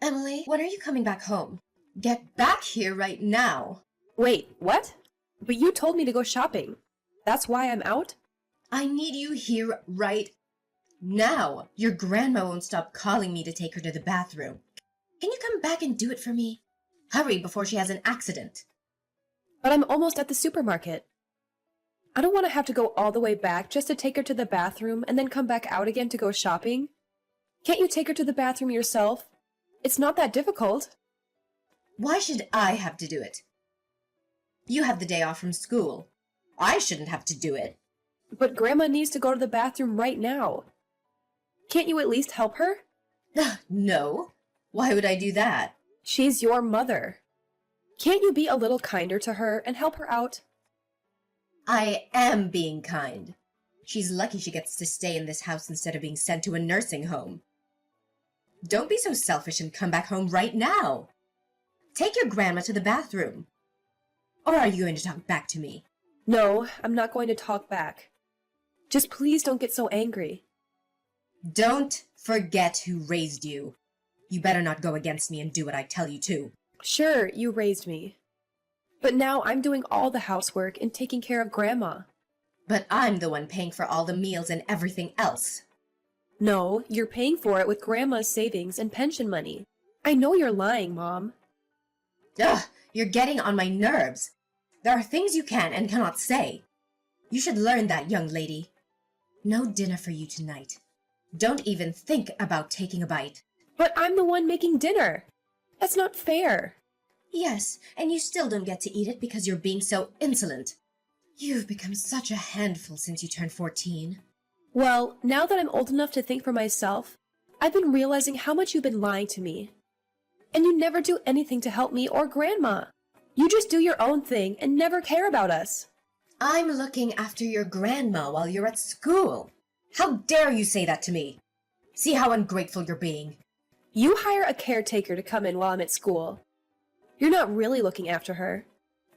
Emily, when are you coming back home? Get back here right now. Wait, what? But you told me to go shopping. That's why I'm out? I need you here right now. Your grandma won't stop calling me to take her to the bathroom. Can you come back and do it for me? Hurry before she has an accident. But I'm almost at the supermarket. I don't want to have to go all the way back just to take her to the bathroom and then come back out again to go shopping. Can't you take her to the bathroom yourself? It's not that difficult. Why should I have to do it? You have the day off from school. I shouldn't have to do it. But Grandma needs to go to the bathroom right now. Can't you at least help her? No. Why would I do that? She's your mother. Can't you be a little kinder to her and help her out? I am being kind. She's lucky she gets to stay in this house instead of being sent to a nursing home. Don't be so selfish and come back home right now. Take your grandma to the bathroom. Or are you going to talk back to me? No, I'm not going to talk back. Just please don't get so angry. Don't forget who raised you. You better not go against me and do what I tell you to. Sure, you raised me. But now I'm doing all the housework and taking care of Grandma. But I'm the one paying for all the meals and everything else. No, you're paying for it with Grandma's savings and pension money. I know you're lying, Mom. Ugh, you're getting on my nerves. There are things you can and cannot say. You should learn that, young lady. No dinner for you tonight. Don't even think about taking a bite. But I'm the one making dinner. That's not fair. Yes, and you still don't get to eat it because you're being so insolent. You've become such a handful since you turned 14. Well, now that I'm old enough to think for myself, I've been realizing how much you've been lying to me. And you never do anything to help me or Grandma. You just do your own thing and never care about us. I'm looking after your grandma while you're at school. How dare you say that to me? See how ungrateful you're being. You hire a caretaker to come in while I'm at school. You're not really looking after her.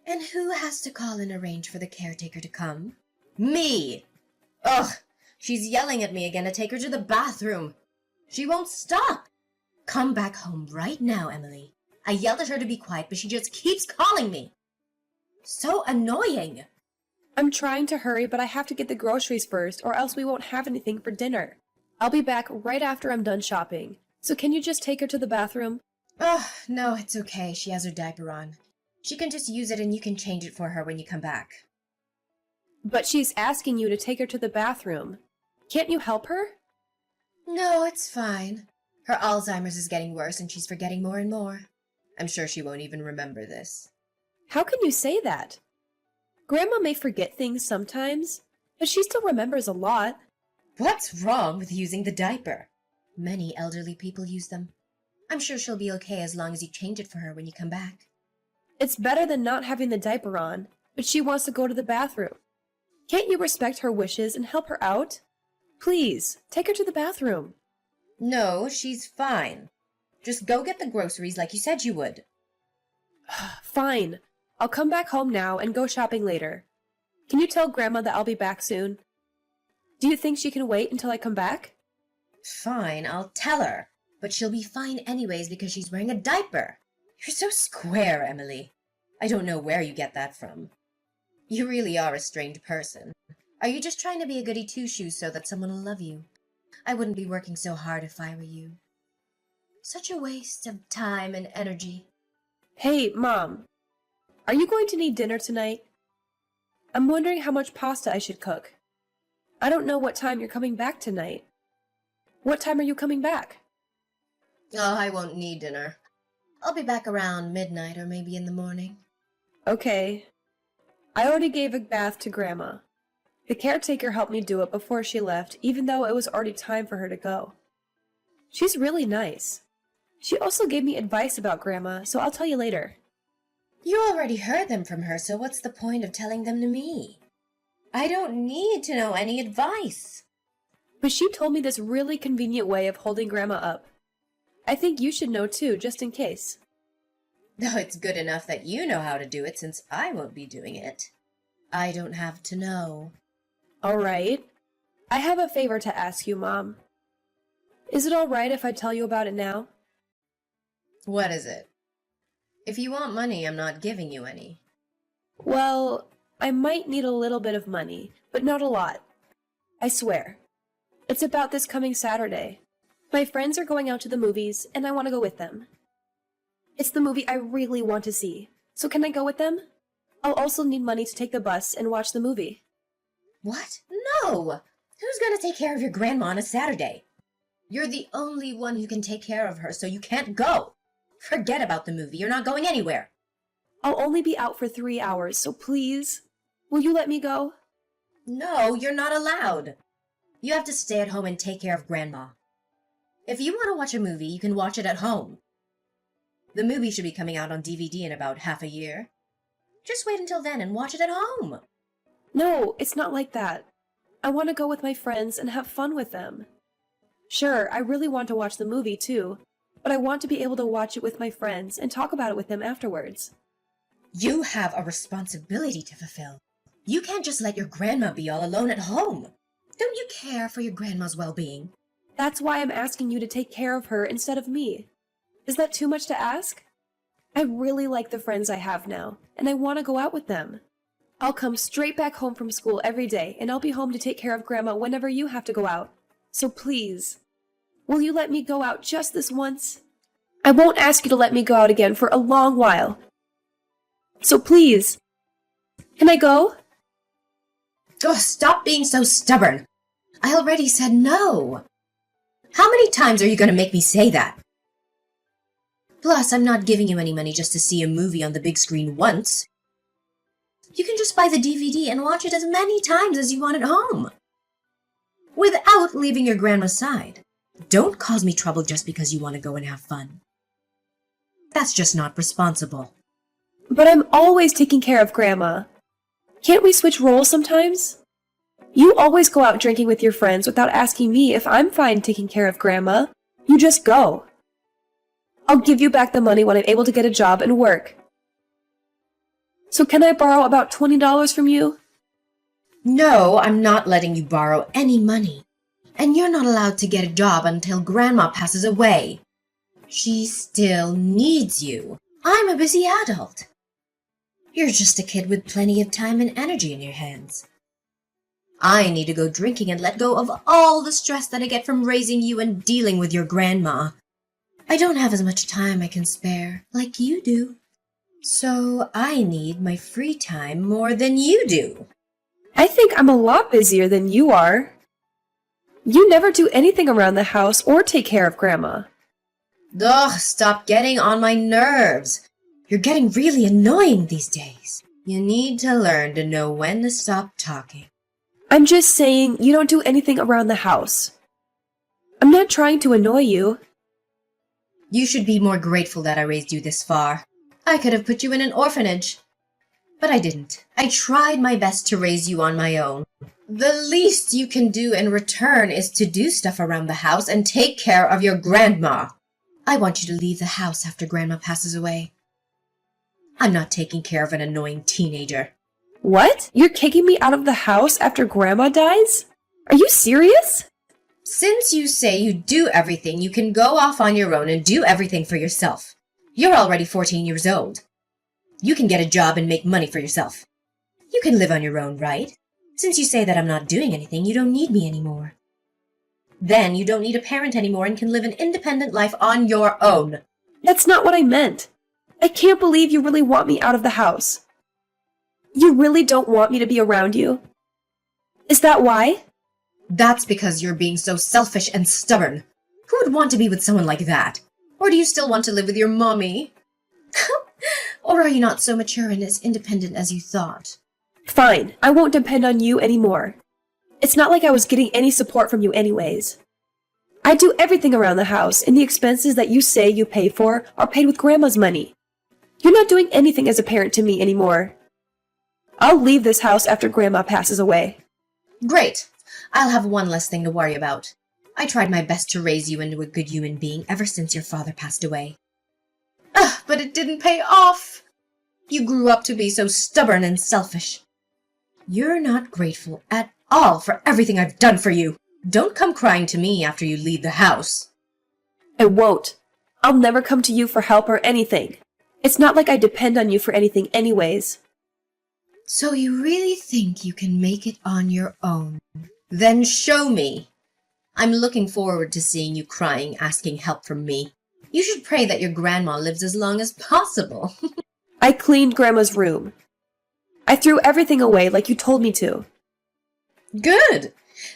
And who has to call and arrange for the caretaker to come? Me! Ugh, she's yelling at me again to take her to the bathroom. She won't stop. Come back home right now, Emily. I yelled at her to be quiet, but she just keeps calling me. So annoying. I'm trying to hurry, but I have to get the groceries first, or else we won't have anything for dinner. I'll be back right after I'm done shopping. So can you just take her to the bathroom? Oh, no, it's okay. She has her diaper on. She can just use it and you can change it for her when you come back. But she's asking you to take her to the bathroom. Can't you help her? No, it's fine. Her Alzheimer's is getting worse and she's forgetting more and more. I'm sure she won't even remember this. How can you say that? Grandma may forget things sometimes, but she still remembers a lot. What's wrong with using the diaper? Many elderly people use them. I'm sure she'll be okay as long as you change it for her when you come back. It's better than not having the diaper on, but she wants to go to the bathroom. Can't you respect her wishes and help her out? Please, take her to the bathroom. No, she's fine. Just go get the groceries like you said you would. Fine. I'll come back home now and go shopping later. Can you tell Grandma that I'll be back soon? Do you think she can wait until I come back? Fine, I'll tell her. But she'll be fine anyways because she's wearing a diaper. You're so square, Emily. I don't know where you get that from. You really are a strange person. Are you just trying to be a goody two-shoes so that someone will love you? I wouldn't be working so hard if I were you. Such a waste of time and energy. Hey, Mom. Are you going to need dinner tonight? I'm wondering how much pasta I should cook. I don't know what time you're coming back tonight. What time are you coming back? Oh, I won't need dinner. I'll be back around midnight or maybe in the morning. Okay. I already gave a bath to Grandma. The caretaker helped me do it before she left, even though it was already time for her to go. She's really nice. She also gave me advice about Grandma, so I'll tell you later. You already heard them from her, so what's the point of telling them to me? I don't need to know any advice. But she told me this really convenient way of holding Grandma up. I think you should know too, just in case. No, it's good enough that you know how to do it since I won't be doing it. I don't have to know. All right. I have a favor to ask you, Mom. Is it all right if I tell you about it now? What is it? If you want money, I'm not giving you any. Well, I might need a little bit of money, but not a lot. I swear. It's about this coming Saturday. My friends are going out to the movies, and I want to go with them. It's the movie I really want to see, so can I go with them? I'll also need money to take the bus and watch the movie. What? No! Who's gonna take care of your grandma on a Saturday? You're the only one who can take care of her, so you can't go. Forget about the movie. You're not going anywhere. I'll only be out for 3 hours, so please, will you let me go? No, you're not allowed. You have to stay at home and take care of Grandma. If you want to watch a movie, you can watch it at home. The movie should be coming out on DVD in about half a year. Just wait until then and watch it at home. No, it's not like that. I want to go with my friends and have fun with them. Sure, I really want to watch the movie too, but I want to be able to watch it with my friends and talk about it with them afterwards. You have a responsibility to fulfill. You can't just let your grandma be all alone at home. Don't you care for your grandma's well-being? That's why I'm asking you to take care of her instead of me. Is that too much to ask? I really like the friends I have now, and I want to go out with them. I'll come straight back home from school every day, and I'll be home to take care of Grandma whenever you have to go out. So please, will you let me go out just this once? I won't ask you to let me go out again for a long while. So please, can I go? Oh, stop being so stubborn. I already said no. How many times are you going to make me say that? Plus, I'm not giving you any money just to see a movie on the big screen once. You can just buy the DVD and watch it as many times as you want at home. Without leaving your grandma's side. Don't cause me trouble just because you want to go and have fun. That's just not responsible. But I'm always taking care of Grandma. Can't we switch roles sometimes? You always go out drinking with your friends without asking me if I'm fine taking care of Grandma. You just go. I'll give you back the money when I'm able to get a job and work. So can I borrow about $20 from you? No, I'm not letting you borrow any money. And you're not allowed to get a job until Grandma passes away. She still needs you. I'm a busy adult. You're just a kid with plenty of time and energy in your hands. I need to go drinking and let go of all the stress that I get from raising you and dealing with your grandma. I don't have as much time I can spare, like you do. So I need my free time more than you do. I think I'm a lot busier than you are. You never do anything around the house or take care of Grandma. Ugh, stop getting on my nerves. You're getting really annoying these days. You need to learn to know when to stop talking. I'm just saying you don't do anything around the house. I'm not trying to annoy you. You should be more grateful that I raised you this far. I could have put you in an orphanage. But I didn't. I tried my best to raise you on my own. The least you can do in return is to do stuff around the house and take care of your grandma. I want you to leave the house after Grandma passes away. I'm not taking care of an annoying teenager. What? You're kicking me out of the house after Grandma dies? Are you serious? Since you say you do everything, you can go off on your own and do everything for yourself. You're already 14 years old. You can get a job and make money for yourself. You can live on your own, right? Since you say that I'm not doing anything, you don't need me anymore. Then you don't need a parent anymore and can live an independent life on your own. That's not what I meant. I can't believe you really want me out of the house. You really don't want me to be around you? Is that why? That's because you're being so selfish and stubborn. Who would want to be with someone like that? Or do you still want to live with your mommy? Or are you not so mature and as independent as you thought? Fine, I won't depend on you anymore. It's not like I was getting any support from you anyways. I do everything around the house, and the expenses that you say you pay for are paid with Grandma's money. You're not doing anything as a parent to me anymore. I'll leave this house after Grandma passes away. Great. I'll have one less thing to worry about. I tried my best to raise you into a good human being ever since your father passed away. But it didn't pay off. You grew up to be so stubborn and selfish. You're not grateful at all for everything I've done for you. Don't come crying to me after you leave the house. I won't. I'll never come to you for help or anything. It's not like I depend on you for anything anyways. So you really think you can make it on your own? Then show me. I'm looking forward to seeing you crying, asking help from me. You should pray that your grandma lives as long as possible. I cleaned Grandma's room. I threw everything away like you told me to. Good.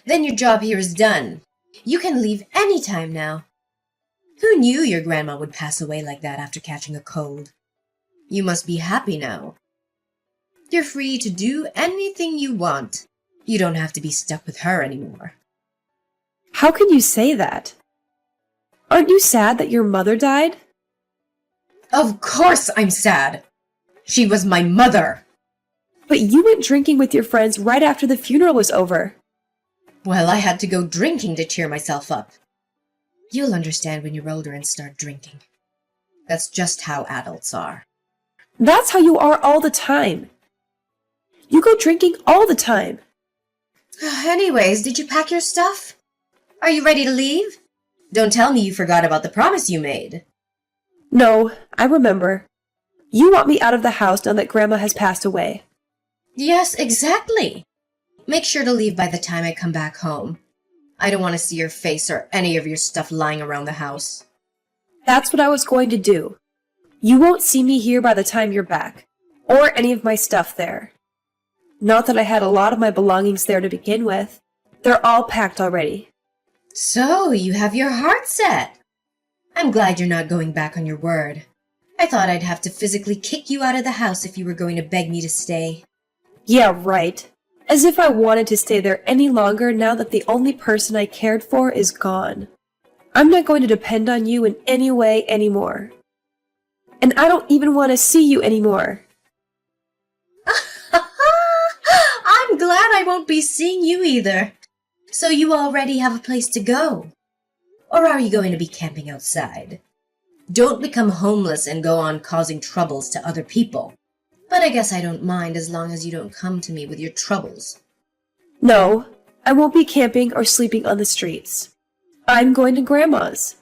Then your job here is done. You can leave any time now. Who knew your grandma would pass away like that after catching a cold? You must be happy now. You're free to do anything you want. You don't have to be stuck with her anymore. How can you say that? Aren't you sad that your mother died? Of course I'm sad. She was my mother. But you went drinking with your friends right after the funeral was over. Well, I had to go drinking to cheer myself up. You'll understand when you're older and start drinking. That's just how adults are. That's how you are all the time. You go drinking all the time. Anyways, did you pack your stuff? Are you ready to leave? Don't tell me you forgot about the promise you made. No, I remember. You want me out of the house now that Grandma has passed away. Yes, exactly. Make sure to leave by the time I come back home. I don't want to see your face or any of your stuff lying around the house. That's what I was going to do. You won't see me here by the time you're back, or any of my stuff there. Not that I had a lot of my belongings there to begin with. They're all packed already. So, you have your heart set. I'm glad you're not going back on your word. I thought I'd have to physically kick you out of the house if you were going to beg me to stay. Yeah, right. As if I wanted to stay there any longer now that the only person I cared for is gone. I'm not going to depend on you in any way anymore. And I don't even want to see you anymore. I'm glad I won't be seeing you either. So you already have a place to go. Or are you going to be camping outside? Don't become homeless and go on causing troubles to other people. But I guess I don't mind as long as you don't come to me with your troubles. No, I won't be camping or sleeping on the streets. I'm going to Grandma's.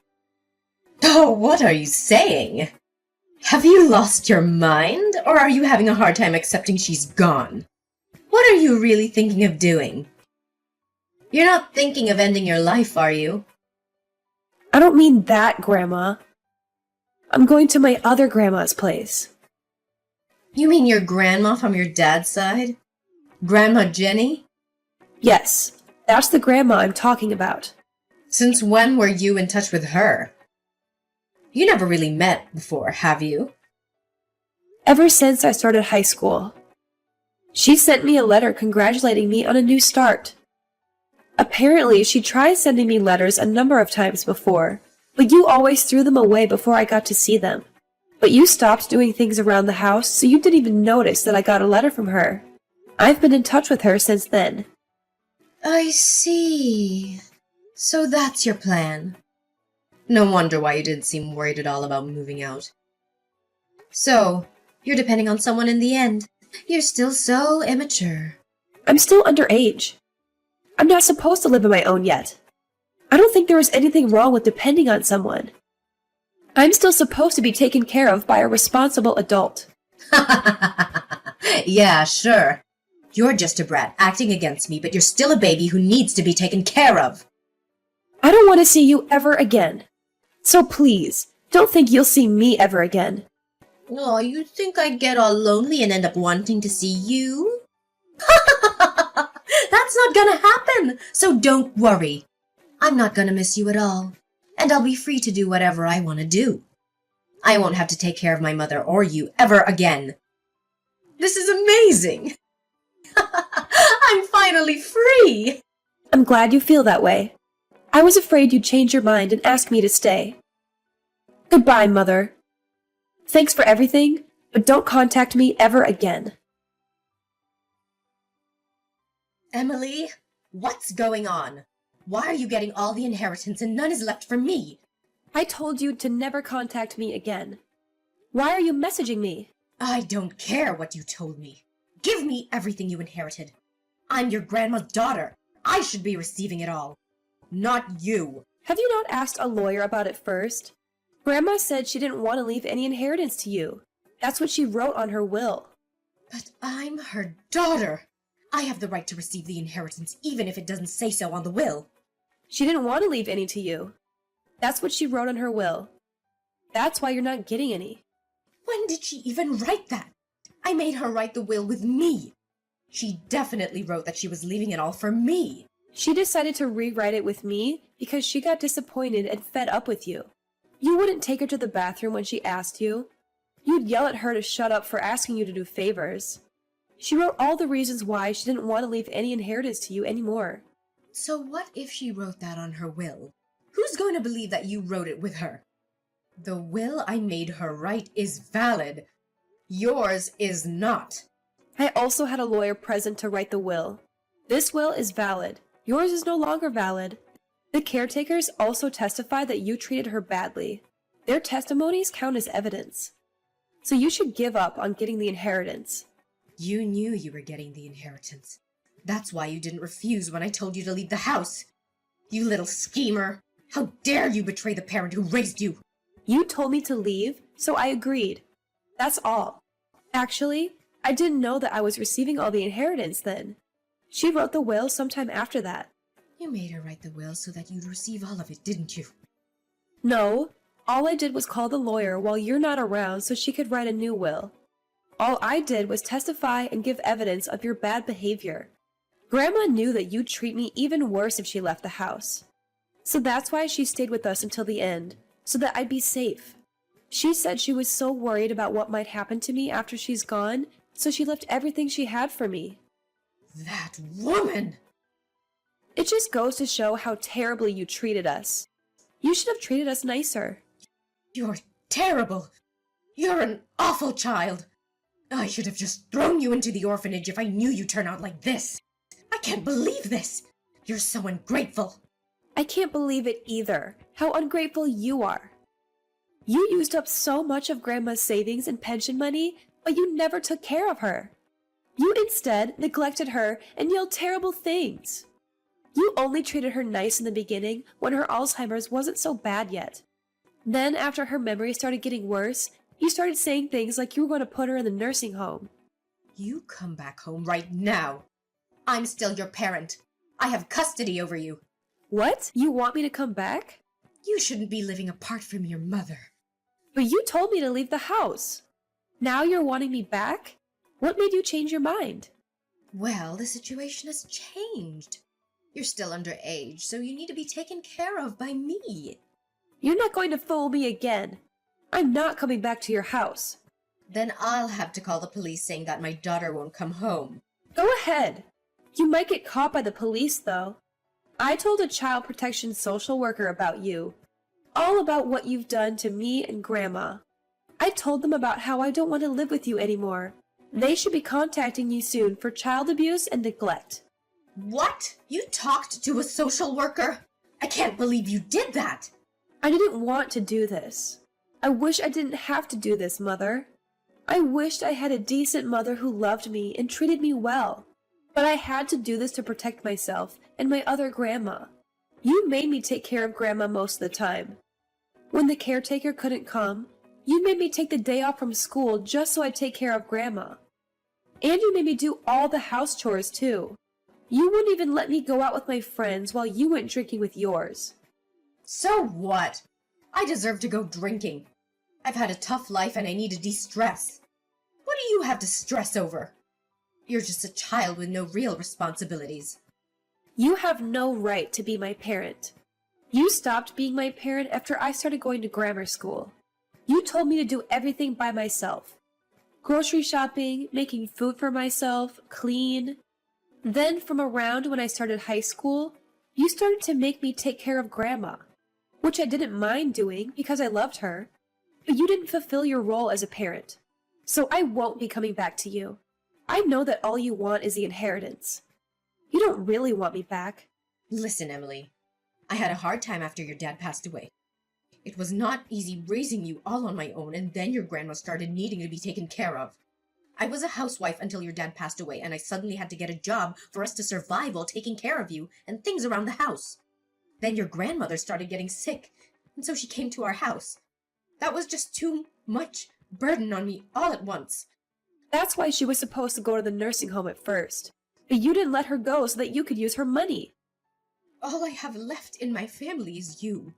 Oh, what are you saying? Have you lost your mind, or are you having a hard time accepting she's gone? What are you really thinking of doing? You're not thinking of ending your life, are you? I don't mean that, Grandma. I'm going to my other grandma's place. You mean your grandma from your dad's side? Grandma Jenny? Yes, that's the grandma I'm talking about. Since when were you in touch with her? You never really met before, have you? Ever since I started high school. She sent me a letter congratulating me on a new start. Apparently, she tried sending me letters a number of times before, but you always threw them away before I got to see them. But you stopped doing things around the house, so you didn't even notice that I got a letter from her. I've been in touch with her since then. I see. So that's your plan. No wonder why you didn't seem worried at all about moving out. So, you're depending on someone in the end. You're still so immature. I'm still underage. I'm not supposed to live on my own yet. I don't think there is anything wrong with depending on someone. I'm still supposed to be taken care of by a responsible adult. Yeah, sure. You're just a brat acting against me, but you're still a baby who needs to be taken care of. I don't want to see you ever again. So please, don't think you'll see me ever again. Oh, you think I'd get all lonely and end up wanting to see you? That's not gonna happen, so don't worry. I'm not gonna miss you at all, and I'll be free to do whatever I want to do. I won't have to take care of my mother or you ever again. This is amazing! I'm finally free! I'm glad you feel that way. I was afraid you'd change your mind and ask me to stay. Goodbye, Mother. Thanks for everything, but don't contact me ever again. Emily, what's going on? Why are you getting all the inheritance and none is left for me? I told you to never contact me again. Why are you messaging me? I don't care what you told me. Give me everything you inherited. I'm your grandma's daughter. I should be receiving it all. Not you. Have you not asked a lawyer about it first? Grandma said she didn't want to leave any inheritance to you. That's what she wrote on her will. But I'm her daughter. I have the right to receive the inheritance even if it doesn't say so on the will. She didn't want to leave any to you. That's what she wrote on her will. That's why you're not getting any. When did she even write that? I made her write the will with me. She definitely wrote that she was leaving it all for me. She decided to rewrite it with me because she got disappointed and fed up with you. You wouldn't take her to the bathroom when she asked you. You'd yell at her to shut up for asking you to do favors. She wrote all the reasons why she didn't want to leave any inheritance to you anymore. So what if she wrote that on her will? Who's going to believe that you wrote it with her? The will I made her write is valid. Yours is not. I also had a lawyer present to write the will. This will is valid. Yours is no longer valid. The caretakers also testified that you treated her badly. Their testimonies count as evidence. So you should give up on getting the inheritance. You knew you were getting the inheritance. That's why you didn't refuse when I told you to leave the house. You little schemer! How dare you betray the parent who raised you! You told me to leave, so I agreed. That's all. Actually, I didn't know that I was receiving all the inheritance then. She wrote the will sometime after that. You made her write the will so that you'd receive all of it, didn't you? No, all I did was call the lawyer while you're not around so she could write a new will. All I did was testify and give evidence of your bad behavior. Grandma knew that you'd treat me even worse if she left the house. So that's why she stayed with us until the end, so that I'd be safe. She said she was so worried about what might happen to me after she's gone, so she left everything she had for me. That woman! It just goes to show how terribly you treated us. You should have treated us nicer. You're terrible. You're an awful child. I should have just thrown you into the orphanage if I knew you'd turn out like this. I can't believe this. You're so ungrateful. I can't believe it either, how ungrateful you are. You used up so much of Grandma's savings and pension money, but you never took care of her. You instead neglected her and yelled terrible things. You only treated her nice in the beginning when her Alzheimer's wasn't so bad yet. Then, after her memory started getting worse, you started saying things like you were going to put her in the nursing home. You come back home right now. I'm still your parent. I have custody over you. What? You want me to come back? You shouldn't be living apart from your mother. But you told me to leave the house. Now you're wanting me back? What made you change your mind? Well, the situation has changed. You're still underage, so you need to be taken care of by me. You're not going to fool me again. I'm not coming back to your house. Then I'll have to call the police saying that my daughter won't come home. Go ahead. You might get caught by the police, though. I told a child protection social worker about you. All about what you've done to me and Grandma. I told them about how I don't want to live with you anymore. They should be contacting you soon for child abuse and neglect. What? You talked to a social worker? I can't believe you did that! I didn't want to do this. I wish I didn't have to do this, Mother. I wished I had a decent mother who loved me and treated me well. But I had to do this to protect myself and my other grandma. You made me take care of Grandma most of the time. When the caretaker couldn't come, you made me take the day off from school just so I'd take care of Grandma. And you made me do all the house chores, too. You wouldn't even let me go out with my friends while you went drinking with yours. So what? I deserve to go drinking. I've had a tough life and I need to de-stress. What do you have to stress over? You're just a child with no real responsibilities. You have no right to be my parent. You stopped being my parent after I started going to grammar school. You told me to do everything by myself. Grocery shopping, making food for myself, clean. Then from around when I started high school, you started to make me take care of Grandma, which I didn't mind doing because I loved her. But you didn't fulfill your role as a parent. So I won't be coming back to you. I know that all you want is the inheritance. You don't really want me back. Listen, Emily. I had a hard time after your dad passed away. It was not easy raising you all on my own, and then your grandma started needing to be taken care of. I was a housewife until your dad passed away, and I suddenly had to get a job for us to survive while taking care of you and things around the house. Then your grandmother started getting sick, and so she came to our house. That was just too much burden on me all at once. That's why she was supposed to go to the nursing home at first. But you didn't let her go so that you could use her money. All I have left in my family is you.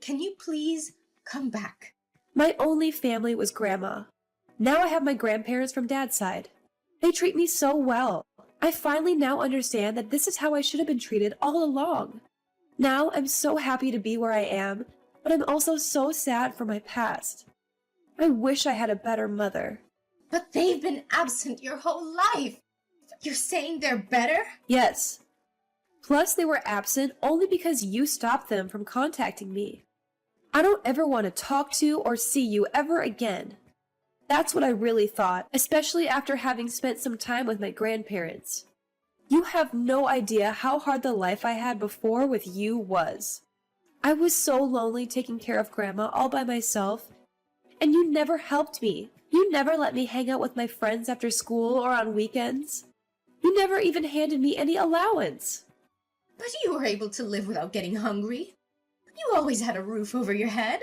Can you please come back? My only family was Grandma. Now I have my grandparents from Dad's side. They treat me so well. I finally now understand that this is how I should have been treated all along. Now I'm so happy to be where I am, but I'm also so sad for my past. I wish I had a better mother. But they've been absent your whole life. You're saying they're better? Yes. Plus, they were absent only because you stopped them from contacting me. I don't ever want to talk to or see you ever again. That's what I really thought, especially after having spent some time with my grandparents. You have no idea how hard the life I had before with you was. I was so lonely taking care of Grandma all by myself, and you never helped me. You never let me hang out with my friends after school or on weekends. You never even handed me any allowance. But you were able to live without getting hungry. You always had a roof over your head.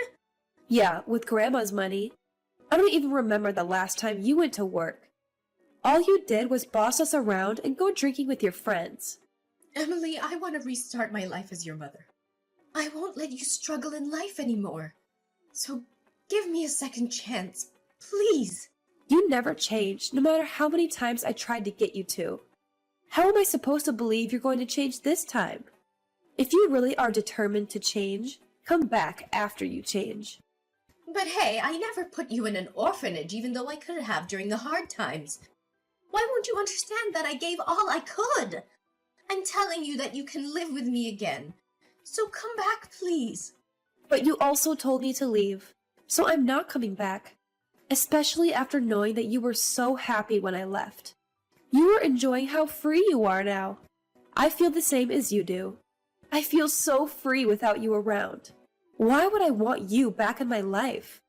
Yeah, with Grandma's money. I don't even remember the last time you went to work. All you did was boss us around and go drinking with your friends. Emily, I want to restart my life as your mother. I won't let you struggle in life anymore. So give me a second chance, please. You never changed, no matter how many times I tried to get you to. How am I supposed to believe you're going to change this time? If you really are determined to change, come back after you change. But hey, I never put you in an orphanage, even though I could have during the hard times. Why won't you understand that I gave all I could? I'm telling you that you can live with me again. So come back, please. But you also told me to leave, so I'm not coming back. Especially after knowing that you were so happy when I left. You are enjoying how free you are now. I feel the same as you do. I feel so free without you around. Why would I want you back in my life?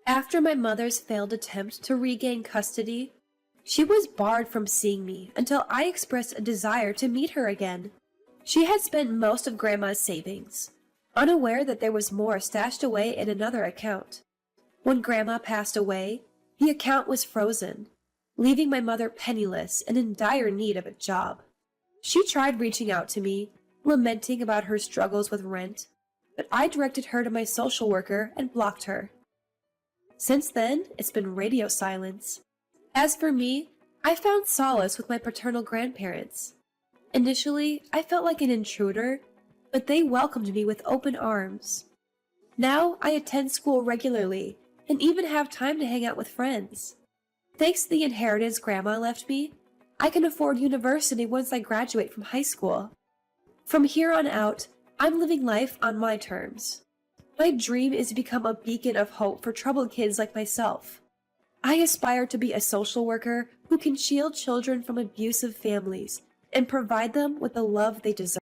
After my mother's failed attempt to regain custody, she was barred from seeing me until I expressed a desire to meet her again. She had spent most of Grandma's savings, unaware that there was more stashed away in another account. When Grandma passed away, the account was frozen, leaving my mother penniless and in dire need of a job. She tried reaching out to me, lamenting about her struggles with rent, but I directed her to my social worker and blocked her. Since then, it's been radio silence. As for me, I found solace with my paternal grandparents. Initially, I felt like an intruder, but they welcomed me with open arms. Now, I attend school regularly and even have time to hang out with friends. Thanks to the inheritance Grandma left me, I can afford university once I graduate from high school. From here on out, I'm living life on my terms. My dream is to become a beacon of hope for troubled kids like myself. I aspire to be a social worker who can shield children from abusive families and provide them with the love they deserve.